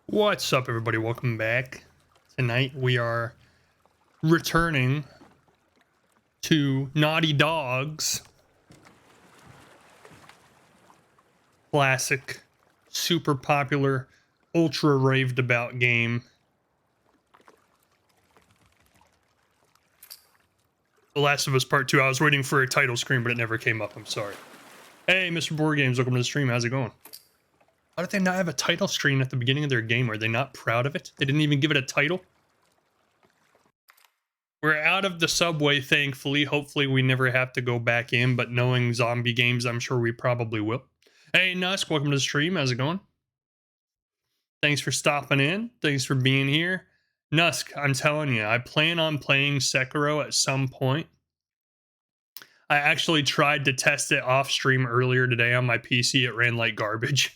What's up, everybody? Welcome back. Tonight we are returning to Naughty Dog's classic, super popular, ultra raved about game, The Last of Us Part 2. I was waiting for a title screen, but it never came up. I'm sorry. Hey, Mr. Board Games, welcome to the stream. How's it going? Why did they not have a title screen at the beginning of their game? Are they not proud of it? They didn't even give it a title? We're out of the subway, thankfully. Hopefully we never have to go back in, but knowing zombie games, I'm sure we probably will. Hey, Nusk, welcome to the stream. How's it going? Thanks for stopping in. Thanks for being here. Nusk, I'm telling you, I plan on playing Sekiro at some point. I actually tried to test it off stream earlier today on my PC. It ran like garbage.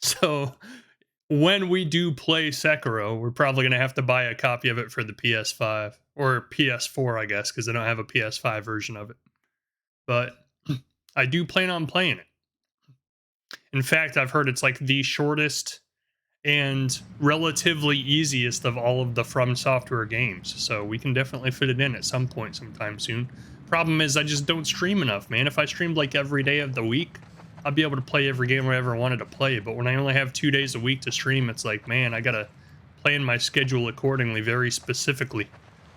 So when we do play Sekiro, we're probably going to have to buy a copy of it for the PS5 or PS4, I guess, because I don't have a PS5 version of it. But I do plan on playing it. In fact, I've heard it's like the shortest and relatively easiest of all of the From Software games. So we can definitely fit it in at some point sometime soon. Problem is, I just don't stream enough, man. If I streamed like every day of the week, I'd be able to play every game I ever wanted to play. But when I only have 2 days a week to stream, it's like, man, I gotta plan my schedule accordingly, very specifically.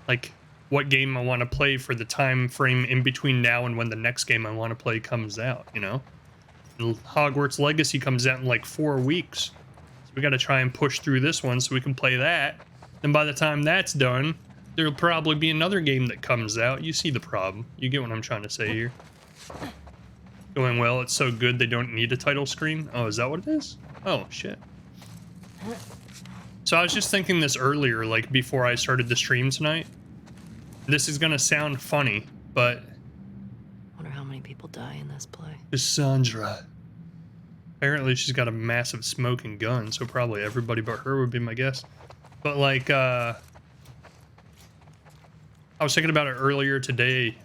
Like, what game I want to play for the time frame in between now and when the next game I want to play comes out, you know? And Hogwarts Legacy comes out in like 4 weeks. So we gotta try and push through this one so we can play that. And by the time that's done, there'll probably be another game that comes out. You see the problem. You get what I'm trying to say here. Going well, it's so good they don't need a title screen. Oh, is that what it is? Oh, shit. So I was just thinking this earlier, like before I started the stream tonight. This is gonna sound funny, but... Wonder how many people die in this play. Cassandra. Apparently she's got a massive smoking gun, so probably everybody but her would be my guess. But like, I was thinking about it earlier today.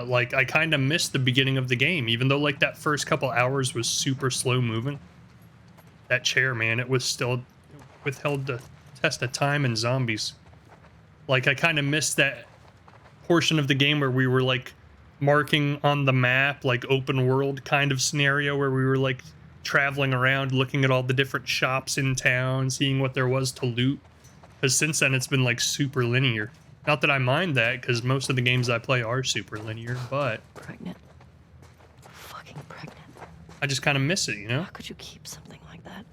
Like, I kind of missed the beginning of the game, even though like that first couple hours was super slow moving. That chair, man, it was still withheld the test of time and zombies. Like, I kind of missed that portion of the game where we were like marking on the map, like open world kind of scenario where we were like traveling around, looking at all the different shops in town, seeing what there was to loot. Because since then, it's been like super linear. Not that I mind that, because most of the games I play are super linear, but... Pregnant. Fucking pregnant. I just kind of miss it, you know? How could you keep something like that?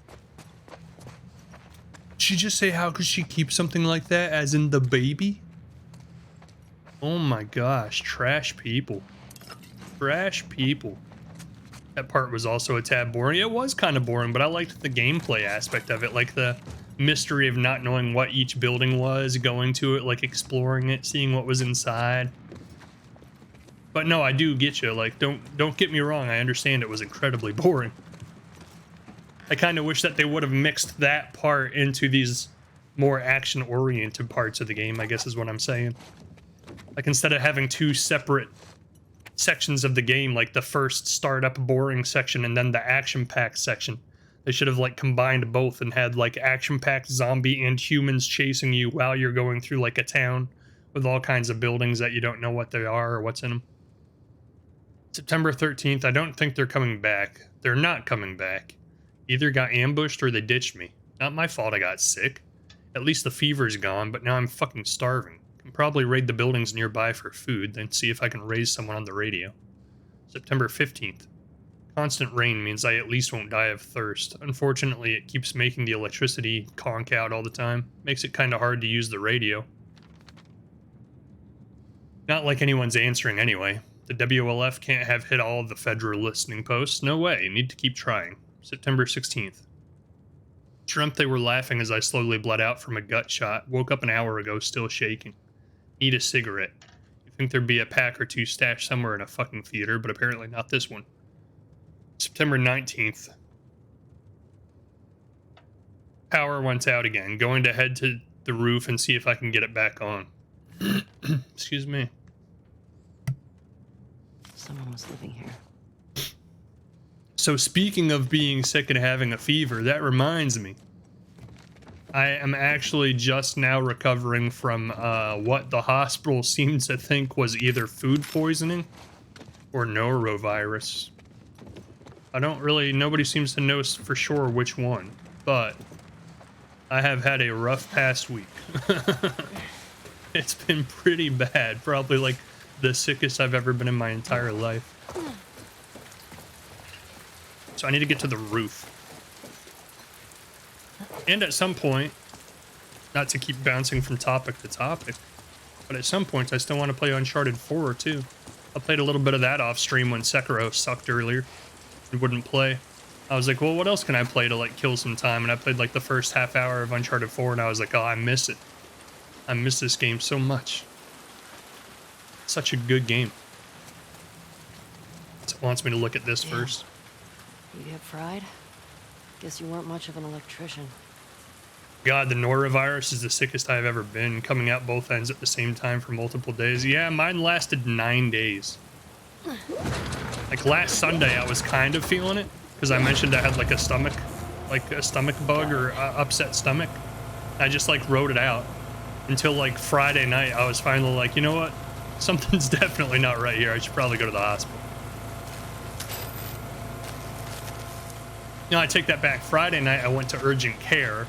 Did she just say, how could she keep something like that, as in the baby? Oh my gosh, trash people. Trash people. That part was also a tad boring. It was kind of boring, but I liked the gameplay aspect of it, like the mystery of not knowing what each building was, going to it, like exploring it, seeing what was inside. But no, I do get you. Like, don't get me wrong. I understand it was incredibly boring. I kind of wish that they would have mixed that part into these more action-oriented parts of the game, I guess is what I'm saying. Like, instead of having two separate sections of the game, like the first startup boring section and then the action-packed section, they should have like combined both and had like action-packed zombie and humans chasing you while you're going through like a town with all kinds of buildings that you don't know what they are or what's in them. September 13th, I don't think they're coming back. They're not coming back. Either got ambushed or they ditched me. Not my fault I got sick. At least the fever's gone, but now I'm fucking starving. Can probably raid the buildings nearby for food, then see if I can raise someone on the radio. September 15th. Constant rain means I at least won't die of thirst. Unfortunately, it keeps making the electricity conk out all the time. Makes it kind of hard to use the radio. Not like anyone's answering anyway. The WLF can't have hit all of the federal listening posts. No way, need to keep trying. September 16th. Dreamt they were laughing as I slowly bled out from a gut shot. Woke up an hour ago, still shaking. Need a cigarette. You think there'd be a pack or two stashed somewhere in a fucking theater, but apparently not this one. September 19th. Power went out again. Going to head to the roof and see if I can get it back on. Excuse me. Someone was living here. So speaking of being sick and having a fever, that reminds me. I am actually just now recovering from what the hospital seemed to think was either food poisoning or norovirus. I don't really, nobody seems to know for sure which one, but I have had a rough past week. It's been pretty bad, probably like the sickest I've ever been in my entire life. So I need to get to the roof. And at some point, not to keep bouncing from topic to topic, but at some point I still want to play Uncharted 4 too. I played a little bit of that off stream when Sekiro sucked earlier and wouldn't play. I was like, well, what else can I play to like kill some time? And I played like the first half hour of Uncharted 4 and I was like, oh, I miss it. I miss this game so much. Such a good game. So it wants me to look at this first. You get fried? Guess you weren't much of an electrician. God, the norovirus is the sickest I've ever been, coming out both ends at the same time for multiple days. Yeah, mine lasted 9 days. Like last Sunday, I was kind of feeling it because I mentioned I had like a stomach bug or upset stomach. I just like wrote it out until like Friday night. I was finally like, you know what? Something's definitely not right here. I should probably go to the hospital. No, I take that back. Friday night, I went to urgent care.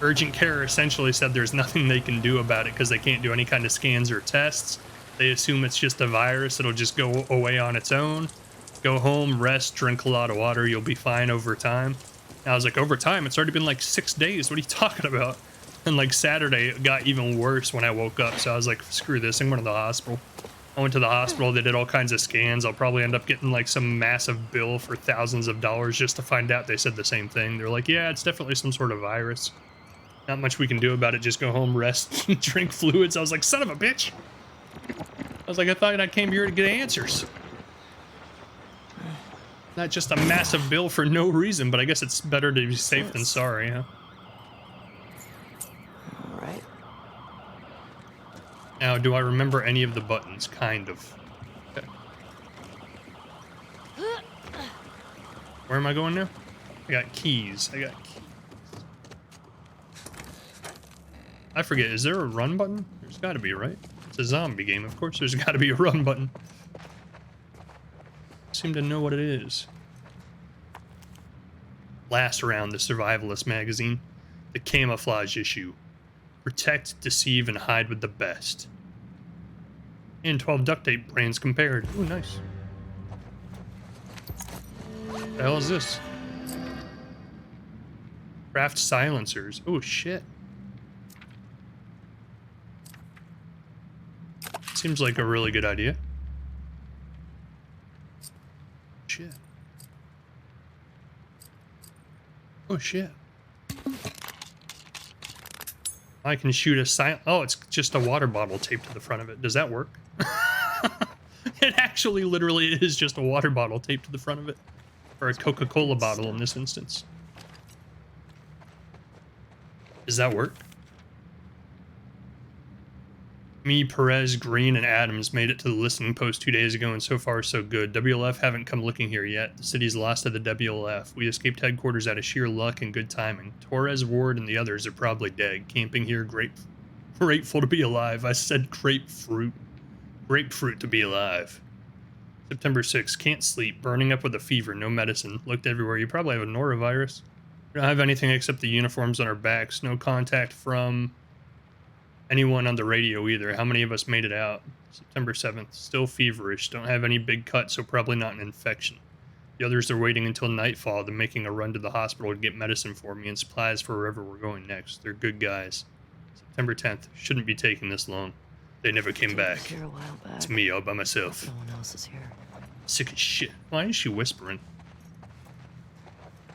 Urgent care essentially said there's nothing they can do about it because they can't do any kind of scans or tests. They assume it's just a virus. It'll just go away on its own. Go home, rest, drink a lot of water. You'll be fine over time. And I was like, over time? It's already been like 6 days. What are you talking about? And like Saturday, it got even worse when I woke up. So I was like, screw this. I'm going to the hospital. I went to the hospital. They did all kinds of scans. I'll probably end up getting like some massive bill for thousands of dollars just to find out they said the same thing. They're like, yeah, it's definitely some sort of virus. Not much we can do about it. Just go home, rest, drink fluids. I was like, son of a bitch. I was like, I thought I came here to get answers. Not just a massive bill for no reason, but I guess it's better to be safe than sorry, huh? All right. Now, do I remember any of the buttons? Kind of. Okay. Where am I going now? I got keys. I forget, is there a run button? There's gotta be, right? It's a zombie game, of course there's gotta be a run button. Seem to know what it is. Last round, the Survivalist magazine. The camouflage issue. Protect, deceive, and hide with the best. And 12 duct tape brands compared. Ooh, nice. What the hell is this? Craft silencers. Oh, shit. Seems like a really good idea. Shit. Oh, shit. I can shoot a oh, it's just a water bottle taped to the front of it. Does that work? It actually literally is just a water bottle taped to the front of it. Or a Coca-Cola bottle in this instance. Does that work? Me, Perez, Green, and Adams made it to the listening post 2 days ago, and so far so good. WLF haven't come looking here yet. The city's lost to the WLF. We escaped headquarters out of sheer luck and good timing. Torres, Ward, and the others are probably dead. Camping here, grateful to be alive. I said grapefruit. Grapefruit to be alive. September 6th. Can't sleep. Burning up with a fever. No medicine. Looked everywhere. You probably have a norovirus. We don't have anything except the uniforms on our backs. No contact from anyone on the radio either. How many of us made it out? September 7th. Still feverish. Don't have any big cuts, so probably not an infection. The others are waiting until nightfall, then making a run to the hospital to get medicine for me and supplies for wherever we're going next. They're good guys. September 10th. Shouldn't be taking this long. They never came back. Here a while back. It's me all by myself. No one else is here. Sick as shit. Why is she whispering?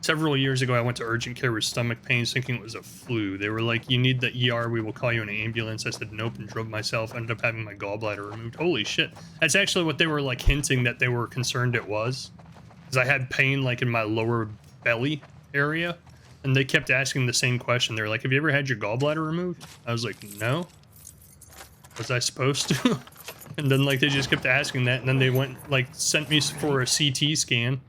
Several years ago, I went to urgent care with stomach pains thinking it was a flu. They were like, you need the ER, we will call you an ambulance. I said nope and drove myself. Ended up having my gallbladder removed. Holy shit. That's actually what they were like hinting that they were concerned it was. Because I had pain like in my lower belly area. And they kept asking the same question. They were like, have you ever had your gallbladder removed? I was like, no. Was I supposed to? And then like they just kept asking that. And then they went like sent me for a CT scan.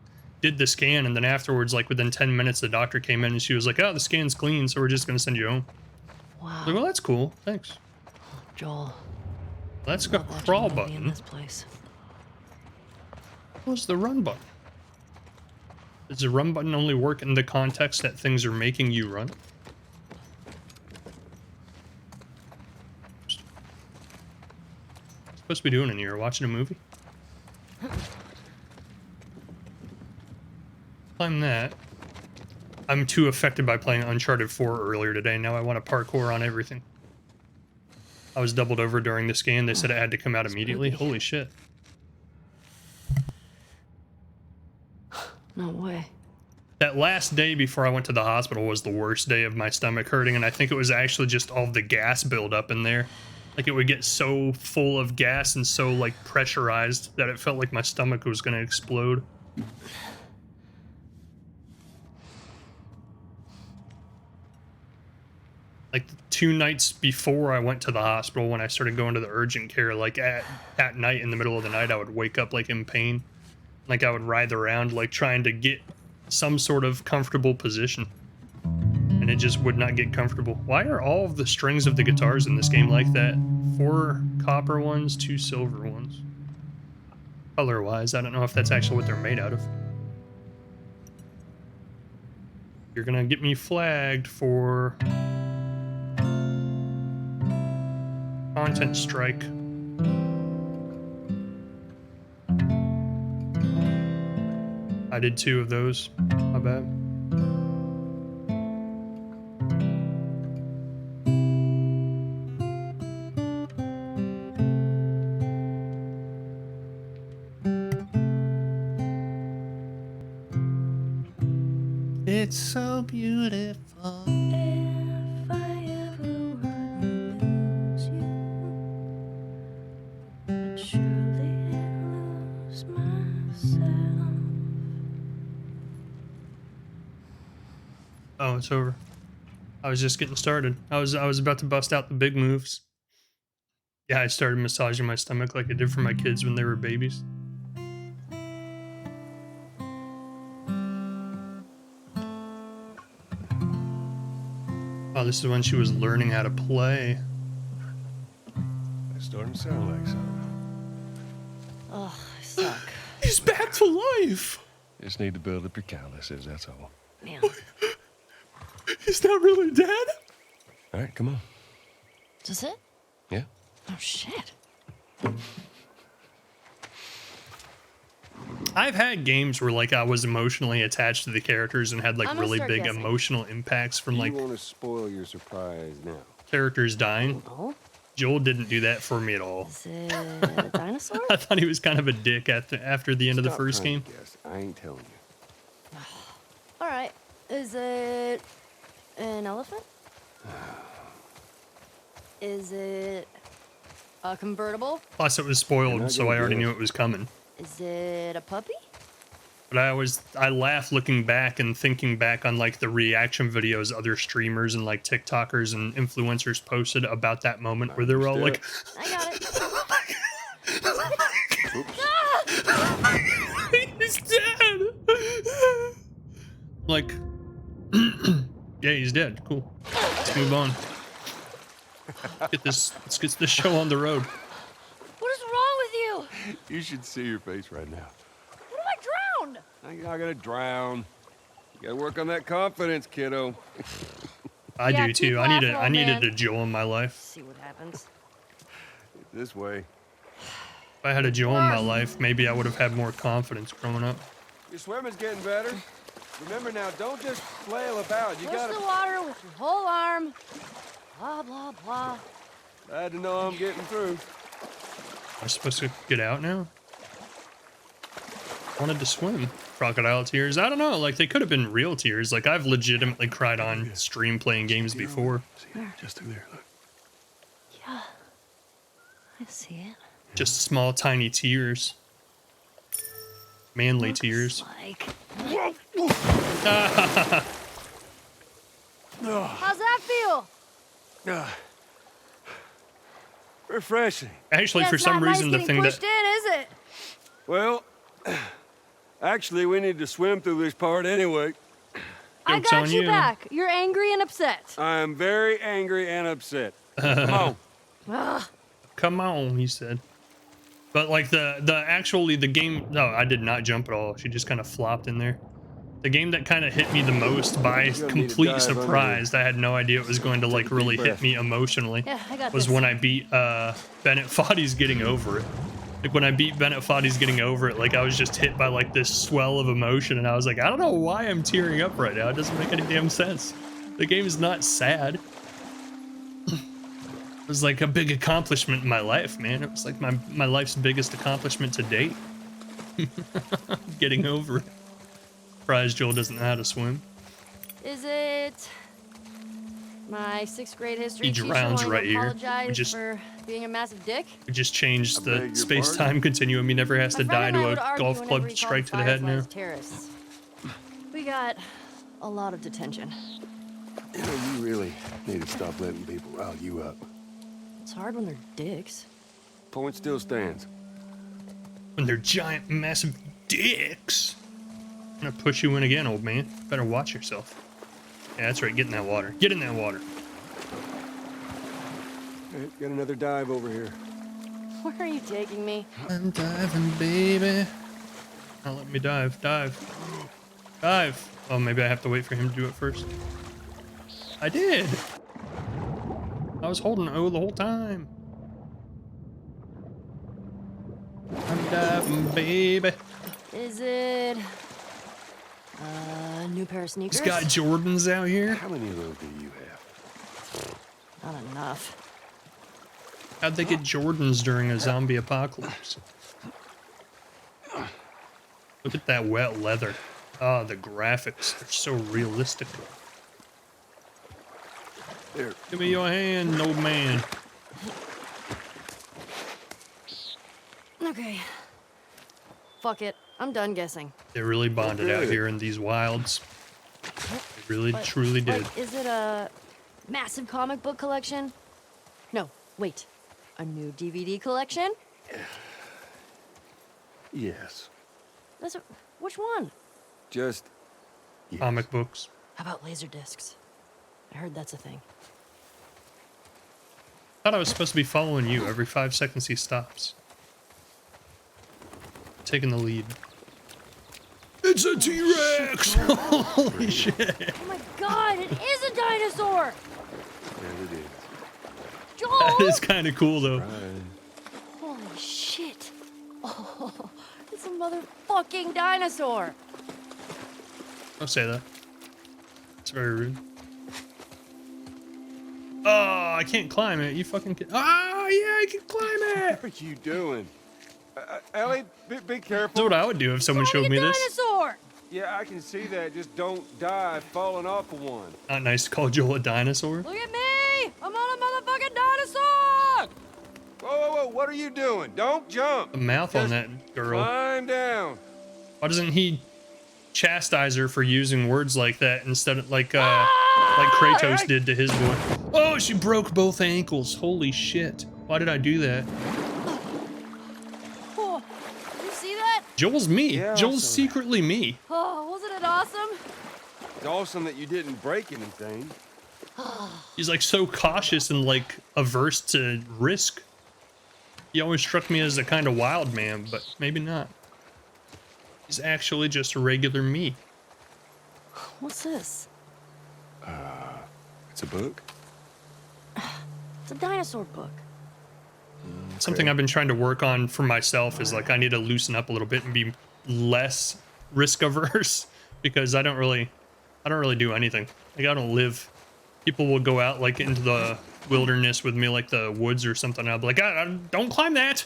did the scan, and then afterwards, like within 10 minutes, the doctor came in and she was like, "Oh, the scan's clean, so we're just gonna send you home." Wow. Like, well, that's cool. Thanks. Joel. That's a Not watching crawl a movie in button. this place. What's the run button? Does the run button only work in the context that things are making you run? Supposed to be doing in here? Watching a movie? Climb that. I'm too affected by playing Uncharted 4 earlier today. Now I want to parkour on everything. I was doubled over during the scan. They said it had to come out immediately. Spooky. Holy shit. No way. That last day before I went to the hospital was the worst day of my stomach hurting, and I think it was actually just all the gas buildup in there. Like, it would get so full of gas and so, like, pressurized that it felt like my stomach was going to explode. Like, 2 nights before I went to the hospital, when I started going to the urgent care, like, at night, in the middle of the night, I would wake up, like, in pain. Like, I would writhe around, like, trying to get some sort of comfortable position. And it just would not get comfortable. Why are all of the strings of the guitars in this game like that? 4 copper ones, 2 silver ones. Color-wise, I don't know if that's actually what they're made out of. You're gonna get me flagged for content strike. I did 2 of those. My bad. It's so beautiful. If I ever were to lose you, I'd surely lose myself. Oh, it's over. I was just getting started. I was about to bust out the big moves. Yeah, I started massaging my stomach like I did for my kids when they were babies. Oh, this is when she was learning how to play. It's starting to sound like something. Ugh, I suck. He's back to life! Just need to build up your calluses, that's all. Man. He's not really dead? All right, come on. Is this it? Yeah? Oh, shit. I've had games where, like, I was emotionally attached to the characters and had, like, I'm gonna really start big guessing. emotional impacts from, like, You want to spoil your surprise now? characters dying. Oh? Joel didn't do that for me at all. Is it a dinosaur? I thought he was kind of a dick after the end of the Stop first trying game. to guess. I ain't telling you. All right. Is it an elephant? Is it a convertible? Plus, it was You're spoiled, not so gonna I already guess. knew it was coming. Is it a puppy? But I laugh looking back and thinking back on, like, the reaction videos other streamers and, like, TikTokers and influencers posted about that moment where they were all like, I got it. he's dead! Like, yeah, he's dead. Cool. Let's move on. Let's get this show on the road. What is wrong with you? You should see your face right now. What if I drowned? Now you're not gonna drown. You gotta work on that confidence, kiddo. I Yeah, do keep too. laughing, I old needed man. a Joel in my life. See what happens. This way. If I had a Joel in my life, maybe I would have had more confidence growing up. Your swimming's getting better. Remember now, don't just flail about. You Push gotta. the water with your whole arm. Blah, blah, blah. Glad to know I'm getting through. Am I supposed to get out now? I wanted to swim. Crocodile tears. I don't know. Like, they could have been real tears. Like, I've legitimately cried on stream playing games before. See it? Just through there, look. Yeah. I see it. Just small, tiny tears. Manly Looks tears. Like. Oh, How's that feel? Refreshing. Actually, Yeah, for it's some not nice reason, the getting thing pushed that in, is it? Well, Actually, we need to swim through this part anyway. I Joke's got on you you. back. You're angry and upset. I am very angry and upset. Come on. Ugh. Come on, he said. But like the game, no, I did not jump at all. She just kind of flopped in there. The game that kind of hit me the most by You're gonna need to complete dive surprise, I had no idea it was going to like Take a deep really hit breath. me emotionally, Yeah, I got was this. when I beat Bennett Foddy's Getting Over It. Like when I beat Bennett Foddy's Getting Over It, like I was just hit by like this swell of emotion, and I was like, I don't know why I'm tearing up right now. It doesn't make any damn sense. The game is not sad. It was like a big accomplishment in my life, man. It was like my life's biggest accomplishment to date. Getting over it. Surprised Joel doesn't know how to swim. Is it my 6th grade history He teacher drowns wanting right to here. apologize We just- for being a massive dick? We just changed I the beg your space-time continuum. He never has My to friend die and I to would a argue golf whenever club he strike to called the head now. Fireflies terrorists. We got a lot of detention. You know, you really need to stop letting people rile you up. It's hard when they're dicks. Point still stands. When they're giant, massive dicks. I'm gonna push you in again, old man. Better watch yourself. Yeah, that's right. Get in that water. Get in that water. Hey, got another dive over here. Where are you taking me? I'm diving, baby. Now let me dive. Dive. Dive. Oh, maybe I have to wait for him to do it first. I did. I was holding O the whole time. I'm diving, baby. Is it a new pair of sneakers? He's got Jordans out here. How many of those do you have? Not enough. How'd they get Jordans during a zombie apocalypse? Look at that wet leather. Ah, the graphics. They're so realistic. There. Give me your hand, old man. Okay. Fuck it. I'm done guessing. They really bonded out Good. here in these wilds. They really, But, truly did. Like, is it a massive comic book collection? No, wait. A new DVD collection? Yes. Which one? Just Yes. Comic books. How about laser discs? I heard that's a thing. Thought I was supposed to be following you. Every 5 seconds he stops. Taking the lead. It's a T-Rex! Holy shit. Oh my god, it is a dinosaur! Yeah, it is. Joel! That is kind of cool, though. Right. Holy shit. Oh, it's a motherfucking dinosaur. Don't say that. It's very rude. Oh, I can't climb it. You fucking can. Oh, yeah, I can climb it! what are you doing? Ellie, be That's careful. what I would do if someone showed Finding me a this. dinosaur! Yeah, I can see that. Just don't die falling off of one. Not nice to call Joel a dinosaur. Look at me! I'm on a motherfucking dinosaur! Whoa, whoa, whoa! What are you doing? Don't jump. The mouth on Just that girl. Climb down. Why doesn't he chastise her for using words like that instead of like Kratos did to his boy? Oh, she broke both ankles. Holy shit. Why did I do that? Oh, did you see that? Joel's me. Yeah, I Joel's saw that. secretly me. Oh, wasn't it awesome? It's awesome that you didn't break anything. He's like so cautious and like averse to risk. He always struck me as a kind of wild man, but maybe not. He's actually just a regular me. What's this? It's a book? It's a dinosaur book. Something I've been trying to work on for myself is like I need to loosen up a little bit and be less risk averse because I don't really do anything. Like I don't live. People will go out like into the wilderness with me, like the woods or something. I'll be like, don't climb that.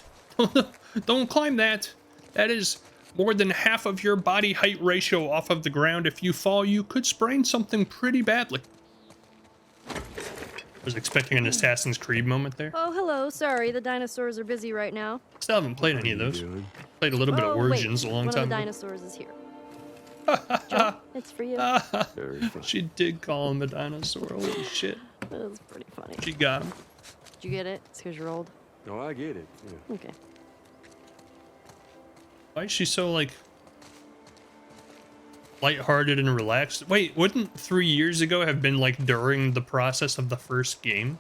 Don't climb that. That is more than half of your body height ratio off of the ground. If you fall, you could sprain something pretty badly. I was expecting an Assassin's Creed moment there. Oh, hello. Sorry, the dinosaurs are busy right now. Still haven't played any of What are you those. doing? Played a little bit of wait, Origins a long one time of the ago. dinosaurs is here. Joel, it's for you. Very fun. She did call him a dinosaur. Holy shit. That was pretty funny. She got him. Did you get it? It's because you're old. Oh, I get it. Yeah. Okay. Why is she so like lighthearted and relaxed. Wait, wouldn't 3 years ago have been like during the process of the first game?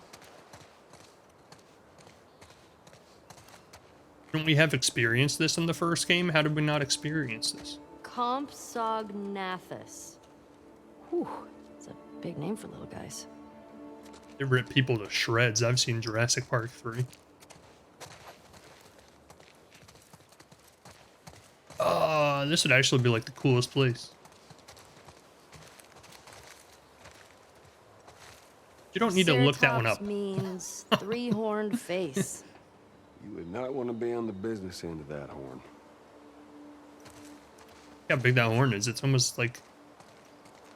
Didn't we have experienced this in the first game? How did we not experience this? Compsognathus. Whew, it's a big name for little guys. They rip people to shreds. I've seen Jurassic Park 3. This would actually be like the coolest place. You don't need to look that one up. Means three-horned face. You would not want to be on the business end of that horn. How big that horn is. It's almost like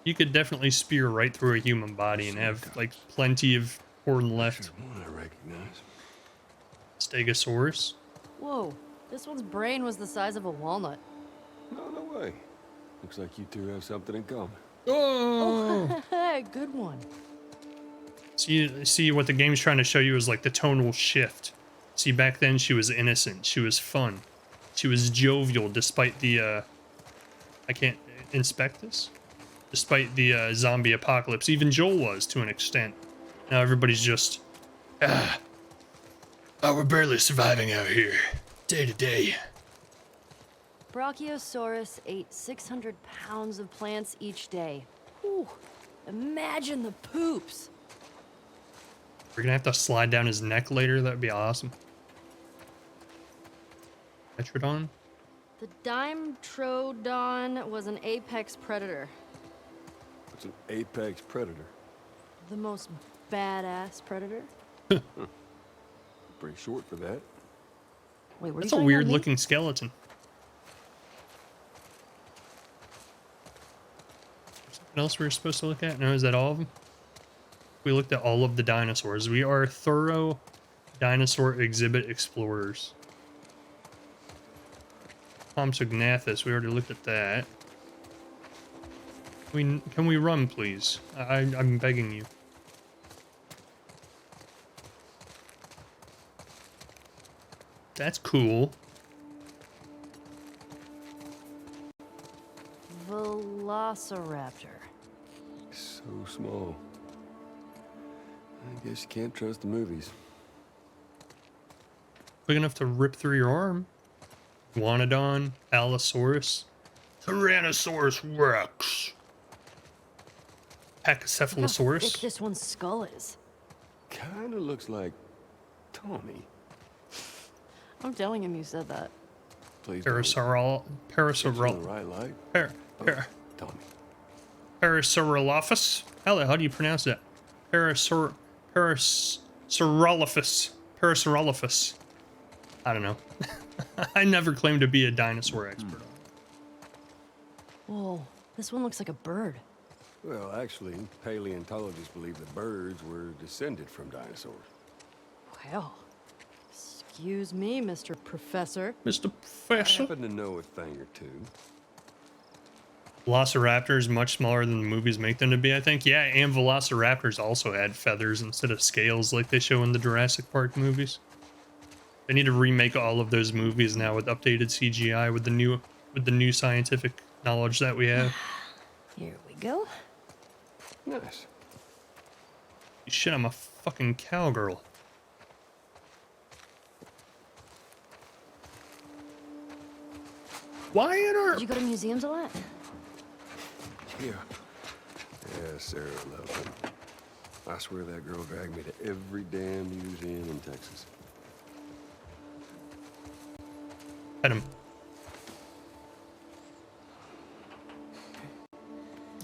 you could definitely spear right through a human body and have like plenty of horn left. One I recognize. Stegosaurus. Whoa, this one's brain was the size of a walnut. No way. Looks like you two have something in common. Oh! Good one. See what the game's trying to show you is like the tonal shift. See, back then she was innocent, she was fun, she was jovial despite the I can't inspect this. Despite the zombie apocalypse, even Joel was to an extent. Now everybody's just we're barely surviving out here, day to day. Brachiosaurus ate 600 pounds of plants each day. Whew, imagine the poops. We're gonna have to slide down his neck later. That'd be awesome. Metrodon? The Dimetrodon was an apex predator. What's an apex predator? The most badass predator. Pretty short for that. Wait, what That's are a you weird looking skeleton. Something else we were supposed to look at? No, is that all of them? We looked at all of the dinosaurs. We are thorough dinosaur exhibit explorers. Compsognathus, we already looked at that. Can we run, please? I'm begging you. That's cool. Velociraptor. So small. I guess you can't trust the movies. Big enough to rip through your arm. Guanodon, Allosaurus, Tyrannosaurus Rex, Look how Pachycephalosaurus. thick this one's skull is. Kinda looks like Tommy. I'm telling him you said that. Please Parasaurol, right light. Tommy. Parasaurolophus. How do you pronounce that? Parasaurolophus. I don't know. I never claimed to be a dinosaur expert. Whoa, this one looks like a bird. Well, actually, paleontologists believe the birds were descended from dinosaurs. Well, excuse me, Mr. Professor. Mr. I Professor. happen to know a thing or two. Velociraptor is much smaller than the movies make them to be, I think. Yeah, and Velociraptors also had feathers instead of scales like they show in the Jurassic Park movies. They need to remake all of those movies now with updated CGI with the new scientific knowledge that we have. Here we go. Nice. Shit, I'm a fucking cowgirl. Why in our... Did you go to museums a lot? Yeah. Yeah, Sarah loved him. I swear that girl dragged me to every damn museum in Texas. Pet him.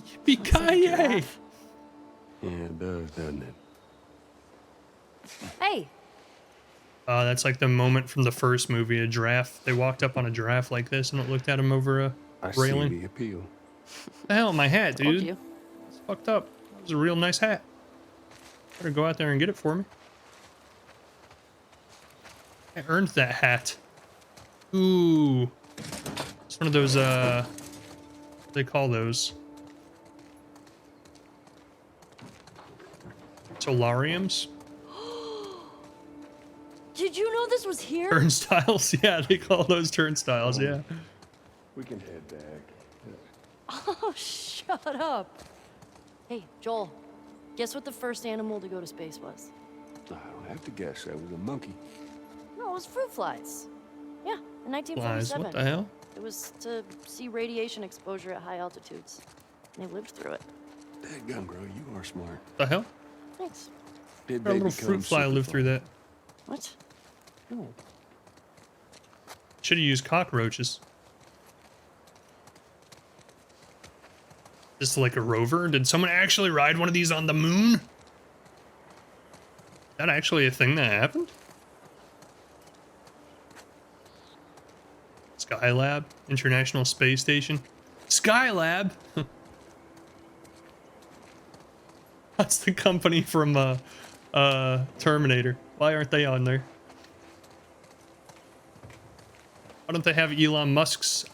Yippee-ki-yay! Yeah, it does, doesn't it? Hey, That's like the moment from the first movie, a giraffe. They walked up on a giraffe like this and it looked at him over a I railing. see the appeal. The hell, my hat, told dude. you. It's fucked up. That was a real nice hat. Better go out there and get it for me. I earned that hat. Ooh. It's one of those, what do they call those? Solariums? Did you know this was here? Turnstiles? Yeah, they call those turnstiles, yeah. We can head back. Oh, shut up. Hey, Joel, guess what the first animal to go to space was? I don't have to guess. That was a monkey. No, it was fruit flies. Yeah, in Flies, 1947. what the hell? It was to see radiation exposure at high altitudes. They lived through it. Dadgum, girl, you are smart. The hell? Thanks. Did A they little become fruit fly super lived through fly? that. What? Oh. Should have used cockroaches. Just like a rover? Did someone actually ride one of these on the moon? Is that actually a thing that happened? Skylab, International Space Station. Skylab? That's the company from Terminator. Why aren't they on there? Why don't they have Elon Musk's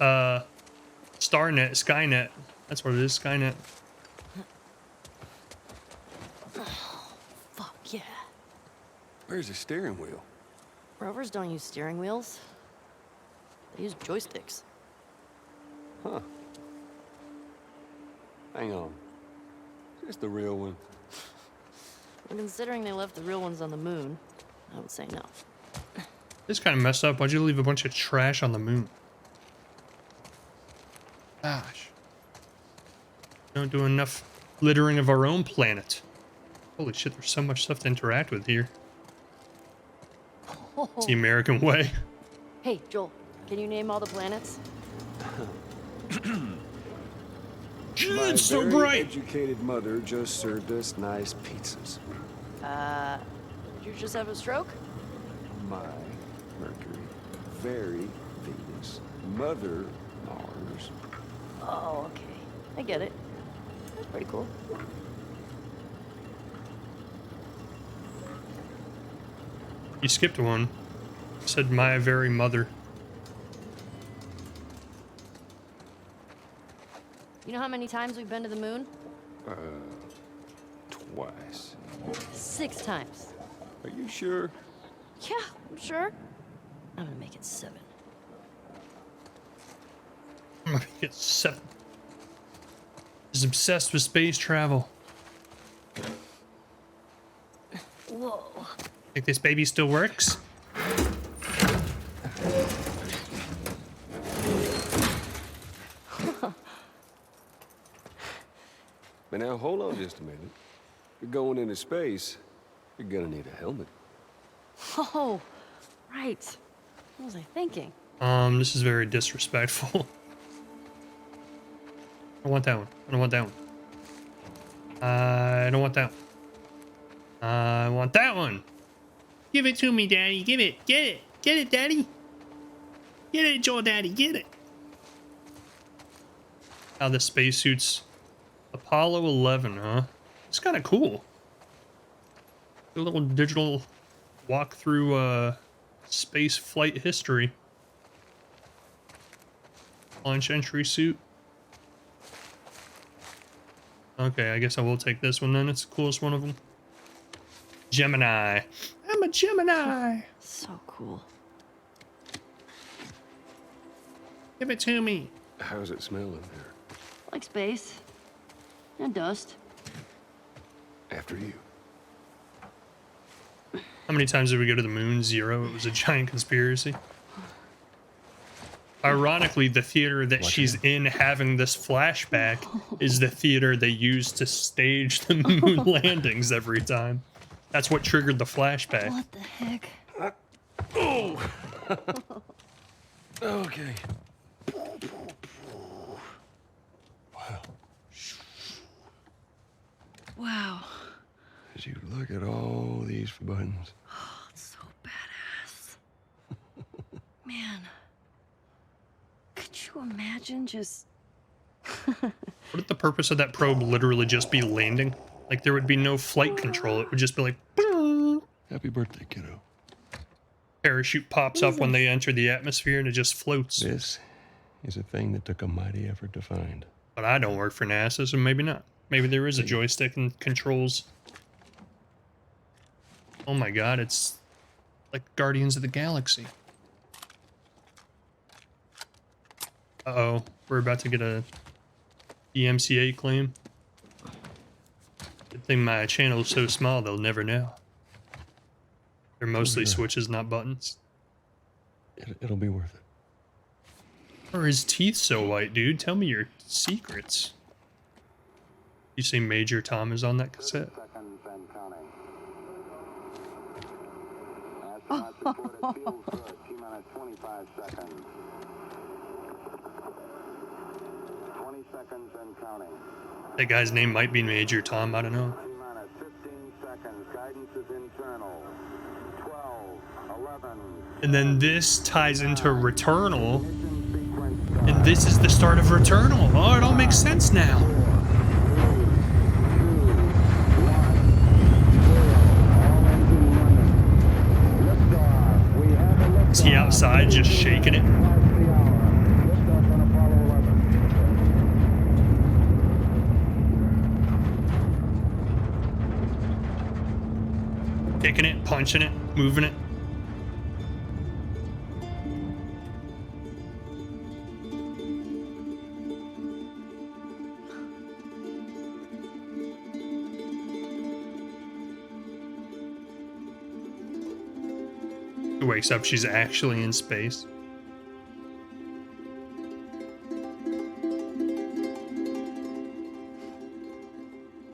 Skynet? That's what it is, Skynet. Fuck yeah. Where's the steering wheel? Rovers don't use steering wheels. They use joysticks. Huh. Hang on. Is this the real one? Well, considering they left the real ones on the moon, I would say no. This kind of messed up. Why'd you leave a bunch of trash on the moon? Gosh. Don't do enough littering of our own planet. Holy shit, there's so much stuff to interact with here. It's the American way. Hey, Joel, can you name all the planets? My It's so very bright. educated mother just served us nice pizzas. Did you just have a stroke? My Mercury, very Venus, mother Mars. Oh, okay. I get it. That's pretty cool. You skipped one. You said my very mother. You know how many times we've been to the moon? Twice. 6 times. Are you sure? Yeah, I'm sure. I'm gonna make it 7. I'm gonna get 7. He's obsessed with space travel. Whoa. Think this baby still works? But now hold on just a minute. You're going into space. You're gonna need a helmet. Oh, right. What was I thinking? This is very disrespectful. I don't want that one. I don't want that one. I don't want that one. I want that one. Give it to me, Daddy. Give it. Get it. Get it, Daddy. Get it, Joel, Daddy. Get it. How the spacesuits. Apollo 11, huh? It's kind of cool. A little digital walk through space flight history. Launch entry suit. Okay, I guess I will take this one then. It's the coolest one of them. Gemini. I'm a Gemini. So cool. Give it to me. How's it smelling there? Like space. And dust. After you. How many times did we go to the moon? 0. It was a giant conspiracy. Ironically, the theater that she's in having this flashback is the theater they use to stage the moon landings every time. That's what triggered the flashback. What the heck? Oh! Okay. Wow. Wow. As you look at all these buttons. Oh, it's so badass. Man. Could you imagine just... Wouldn't the purpose of that probe literally just be landing? Like, there would be no flight control. It would just be like... Happy birthday, kiddo. Parachute pops up when they enter the atmosphere and it just floats. This is a thing that took a mighty effort to find. But I don't work for NASA, so maybe not. Maybe there is a joystick and controls. Oh my god, it's like Guardians of the Galaxy. Uh-oh, we're about to get a DMCA claim. Good thing my channel's so small they'll never know. They're mostly here. switches, not buttons. It'll be worth it. Or his teeth so white, dude? Tell me your secrets. You say Major Tom is on that cassette? Seconds and counting. Astronauts report it feels good. T-minus 25 seconds. 20 seconds and counting. That guy's name might be Major Tom, I don't know. T-minus 15 seconds. Guidance is internal. 12, 11. And then this ties into Returnal, Ignition sequence and this is the start of Returnal. Oh, it all makes sense now. Is he outside just shaking it? Kicking it, punching it, moving it. He wakes up, she's actually in space.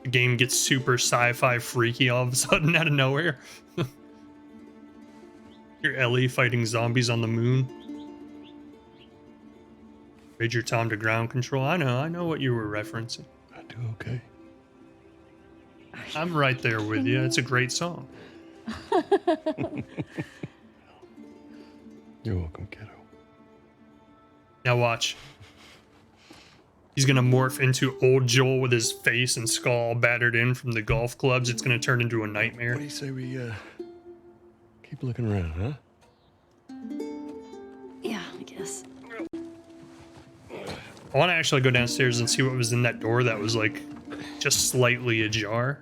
The game gets super sci-fi freaky all of a sudden out of nowhere. You're Ellie fighting zombies on the moon. Major Tom to ground control. I know what you were referencing. I do okay. I'm right there with you. It's a great song. You're welcome, kiddo. Now watch. He's gonna morph into old Joel with his face and skull all battered in from the golf clubs. It's gonna turn into a nightmare. What do you say we keep looking around, huh? Yeah, I guess. I want to actually go downstairs and see what was in that door that was like just slightly ajar.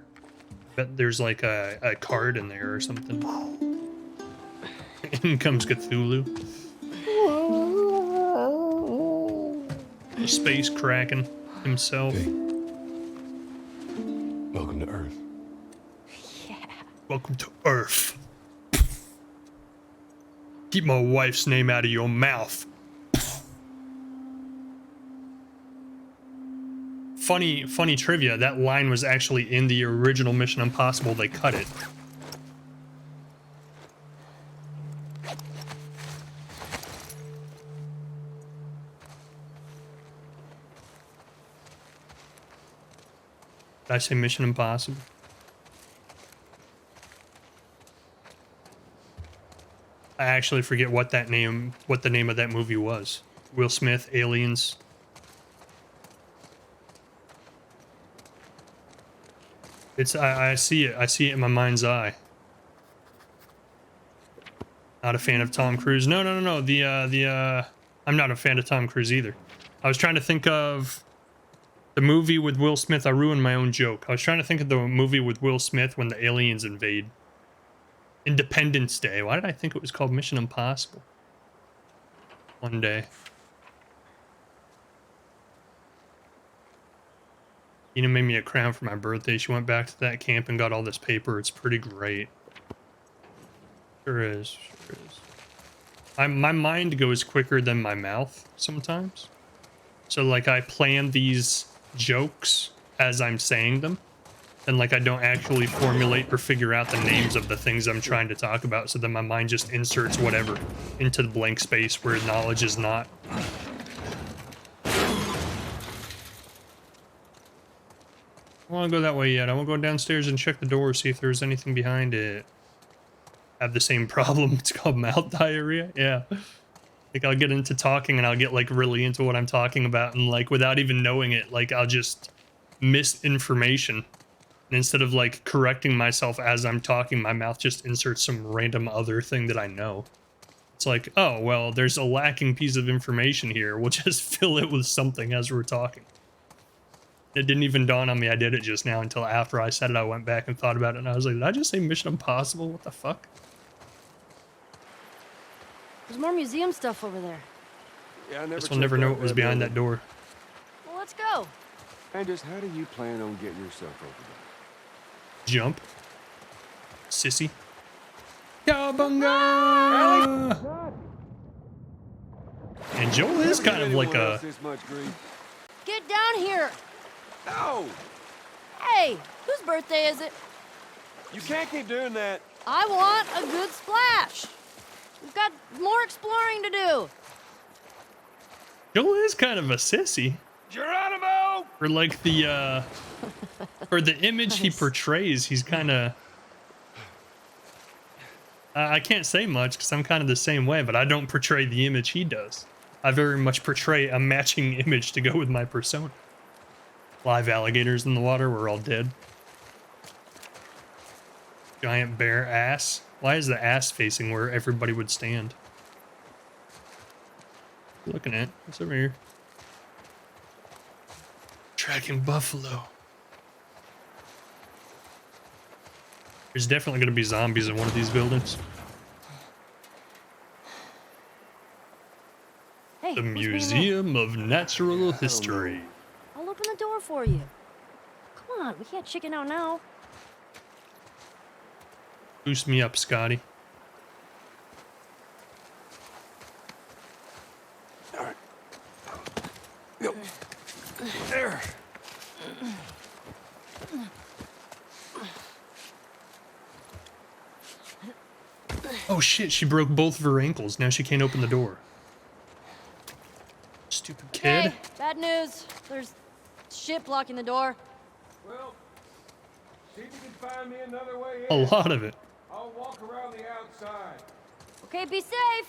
Bet there's like a card in there or something. In comes Cthulhu. Space Kraken himself. Hey. Welcome to Earth. Yeah. Welcome to Earth. Keep my wife's name out of your mouth. Funny trivia, that line was actually in the original Mission Impossible. They cut it. Did I say Mission Impossible? I actually forget what the name of that movie was. Will Smith, Aliens. It's I see it in my mind's eye. Not a fan of Tom Cruise. No. I'm not a fan of Tom Cruise either. I was trying to think of the movie with Will Smith. I ruined my own joke. I was trying to think of the movie with Will Smith when the aliens invade. Independence Day. Why did I think it was called Mission Impossible? One day. Ina made me a crown for my birthday. She went back to that camp and got all this paper. It's pretty great. Sure is. My mind goes quicker than my mouth sometimes. So like I plan these jokes as I'm saying them. And like I don't actually formulate or figure out the names of the things I'm trying to talk about. So then my mind just inserts whatever into the blank space where knowledge is not. I don't want to go that way yet. I want to go downstairs and check the door, see if there's anything behind it. Have the same problem. It's called mouth diarrhea. Yeah. Like I'll get into talking and I'll get like really into what I'm talking about. And like without even knowing it, like I'll just miss information. And instead of like correcting myself as I'm talking, my mouth just inserts some random other thing that I know. It's like, oh, well, there's a lacking piece of information here. We'll just fill it with something as we're talking. It didn't even dawn on me I did it just now until after I said it. I went back and thought about it and I was like, did I just say Mission Impossible? What the fuck? There's more museum stuff over there. Yeah, I Guess we'll never know what was behind that door. Well, let's go. And just how do you plan on getting yourself over there? Jump. Sissy. Cowabunga! And Joel is Never kind give of like anyone else a... this much grief. Get down here. No! Hey, whose birthday is it? You can't keep doing that. I want a good splash. We've got more exploring to do. Joel is kind of a sissy. Geronimo! For like the, for the image he portrays, he's kind of... I can't say much because I'm kind of the same way, but I don't portray the image he does. I very much portray a matching image to go with my persona. Live alligators in the water, we're all dead. Giant bear ass. Why is the ass facing where everybody would stand? Looking at what's over here? Tracking buffalo. There's definitely going to be zombies in one of these buildings. Hey, The who's being there? Museum of Natural History. I'll open the door for you. Come on, we can't chicken out now. Boost me up, Scotty. All right. Go. There. Oh shit, she broke both of her ankles. Now she can't open the door. Stupid kid. Hey, bad news. There's shit blocking the door. Well, see if you can find me another way A in. lot of it. I'll walk around the outside. Okay, be safe.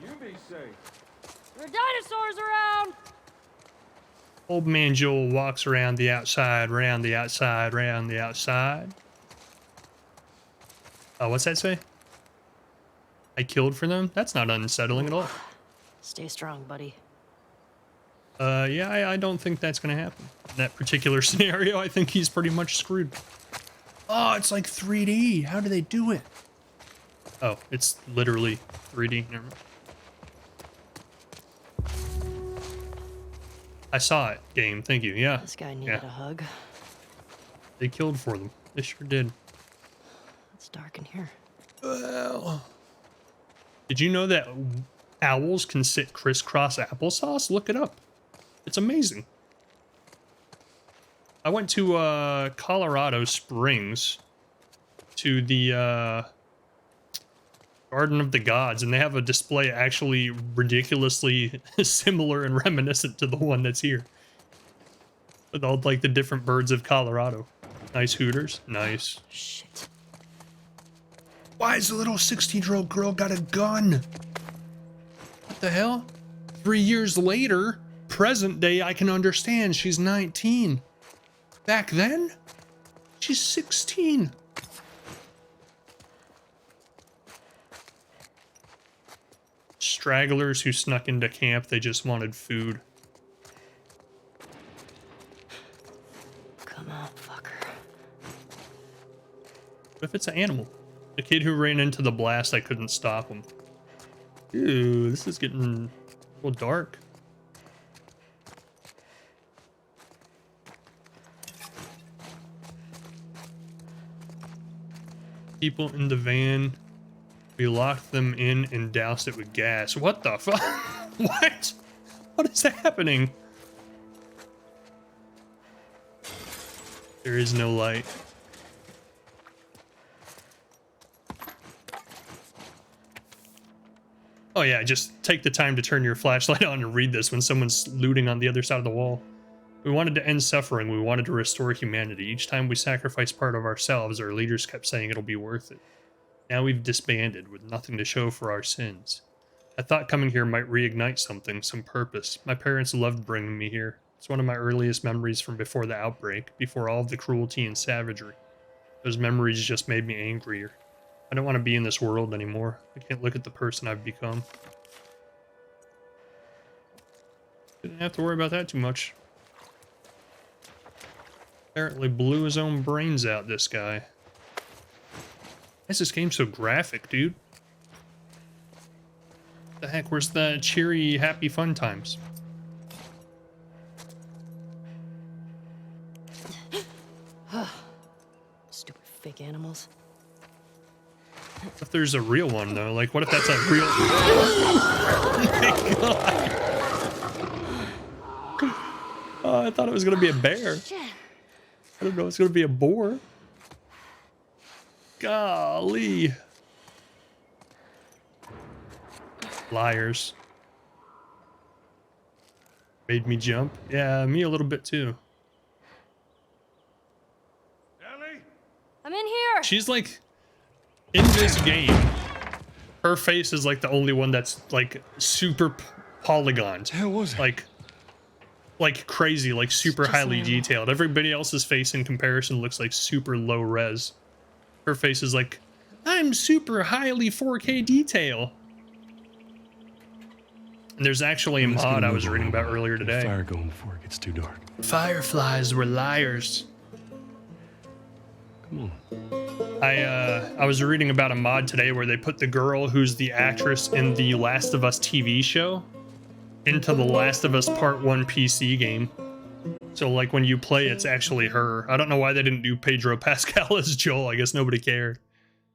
You be safe. There are dinosaurs around. Old man Joel walks around the outside, round the outside, round the outside. Oh, what's that say? I killed for them? That's not unsettling at all. Stay strong, buddy. Yeah, I don't think that's gonna happen. In that particular scenario, I think he's pretty much screwed. Oh, it's like 3D. How do they do it? Oh, it's literally 3D. Never mind. I saw it, game. Thank you. Yeah. This guy needed Yeah. a hug. They killed for them. They sure did. It's dark in here. Well, did you know that owls can sit crisscross applesauce? Look it up. It's amazing. I went to Colorado Springs to the Garden of the Gods, and they have a display actually ridiculously similar and reminiscent to the one that's here. With all like the different birds of Colorado. Nice hooters. Nice. Shit. Why is the little 16-year-old girl got a gun? What the hell? 3 years later, present day, I can understand she's 19. Back then, she's 16. Stragglers who snuck into camp, they just wanted food. Come on, fucker. What if it's an animal? The kid who ran into the blast, I couldn't stop him. Ew, this is getting a little dark. People in the van. We locked them in and doused it with gas. What the fuck? What? What is happening? There is no light. Oh yeah, just take the time to turn your flashlight on and read this when someone's looting on the other side of the wall. We wanted to end suffering. We wanted to restore humanity. Each time we sacrificed part of ourselves, our leaders kept saying it'll be worth it. Now we've disbanded with nothing to show for our sins. I thought coming here might reignite something, some purpose. My parents loved bringing me here. It's one of my earliest memories from before the outbreak, before all of the cruelty and savagery. Those memories just made me angrier. I don't want to be in this world anymore. I can't look at the person I've become. Didn't have to worry about that too much. Apparently blew his own brains out, this guy. Why is this game so graphic, dude? What the heck, where's the cheery, happy fun times? Stupid fake animals. What if there's a real one though? Like, what if that's a real? Oh my god! Oh, I thought it was gonna be a bear. Shit. I don't know. It's gonna be a boar. Golly. Liars. Made me jump. Yeah, me a little bit too. Ellie? I'm in here. She's like, in this game, her face is like the only one that's like super polygoned. The hell was it? Like crazy, like super Just highly normal. detailed. Everybody else's face in comparison looks like super low res. Her face is like, I'm super highly 4K detail. And there's actually a Let's get mod I move was on. reading about earlier Get a today. Fire going before it gets too dark. Fireflies were liars. Come on. I was reading about a mod today where they put the girl who's the actress in the Last of Us TV show into the Last of Us Part 1 PC game. So like when you play, it's actually her. I don't know why they didn't do Pedro Pascal as Joel. I guess nobody cared.